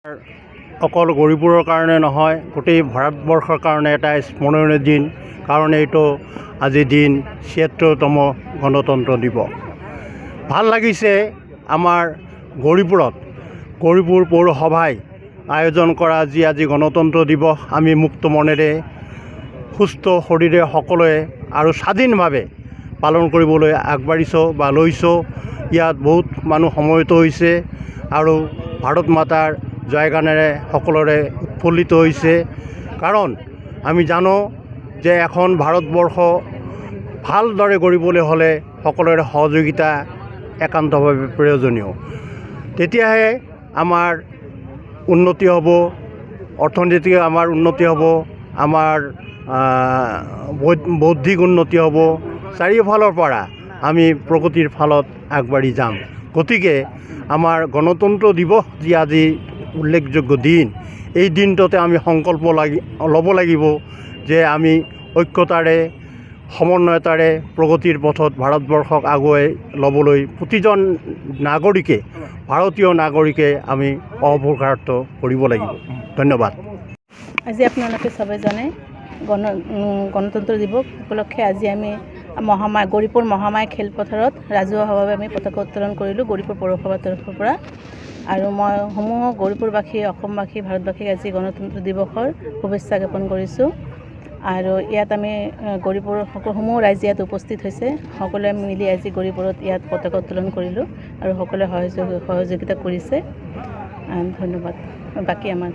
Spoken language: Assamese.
অকল গৌৰীপুৰৰ কাৰণে নহয়, গোটেই ভাৰতবৰ্ষৰ কাৰণে এটা স্মৰণীয় দিন। কাৰণ এইটো আজি দিন ৭৬তম গণতন্ত্ৰ দিৱস। ভাল লাগিছে আমাৰ গৌৰীপুৰ পৌৰসভাই আয়োজন কৰা আজি গণতন্ত্ৰ দিৱস আমি মুক্ত মনেৰে সুস্থ শৰীৰে সকলোৱে আৰু স্বাধীনভাৱে পালন কৰিবলৈ আগবাঢ়িছোঁ বা লৈছোঁ। ইয়াত বহুত মানুহ সমবেত হৈছে আৰু ভাৰত মাতাৰ জয়গানেৰে সকলোৰে উৎফুল্লিত হৈছে। কাৰণ আমি জানো যে এখন ভাৰতবৰ্ষ ভালদৰে গঢ়িবলৈ হ'লে সকলোৰে সহযোগিতা একান্তভাৱে প্ৰয়োজনীয়। তেতিয়াহে আমাৰ উন্নতি হ'ব, অৰ্থনৈতিক আমাৰ উন্নতি হ'ব, আমাৰ বৌদ্ধিক উন্নতি হ'ব। চাৰিওফালৰ পৰা আমি প্ৰগতিৰ ফালত আগবাঢ়ি যাম। গতিকে আমাৰ গণতন্ত্ৰ দিৱস যি আজি উল্লেখযোগ্য দিন, এই দিনটোতে আমি সংকল্প ল'ব লাগিব যে আমি ঐক্যতাৰে সমন্বয়তাৰে প্ৰগতিৰ পথত ভাৰতবৰ্ষক আগুৱাই ল'বলৈ প্ৰতিজন নাগৰিকে, ভাৰতীয় নাগৰিকে আমি অহোপুৰুষাৰ্থ কৰিব লাগিব। ধন্যবাদ। আজি আপোনালোকে সবে জানে গণতন্ত্ৰ দিৱস উপলক্ষে আজি আমি গৌৰীপুৰ মহামায়া খেলপথাৰত ৰাজহুৱাভাৱে আমি পতাকা উত্তোলন কৰিলোঁ গৌৰীপুৰ পৌৰসভাৰ তৰফৰ পৰা। আৰু মই সমূহ গৌৰীপুৰবাসী, অসমবাসী, ভাৰতবাসীক আজি গণতন্ত্ৰ দিৱসৰ শুভেচ্ছা জ্ঞাপন কৰিছোঁ। আৰু ইয়াত আমি গৌৰীপুৰৰ সমূহ ৰাইজ ইয়াত উপস্থিত হৈছে। সকলোৱে মিলি আজি গৌৰীপুৰত ইয়াত পতাকা উত্তোলন কৰিলোঁ আৰু সকলোৱে সহযোগিতা কৰিছে। ধন্যবাদ। বাকী আমাৰ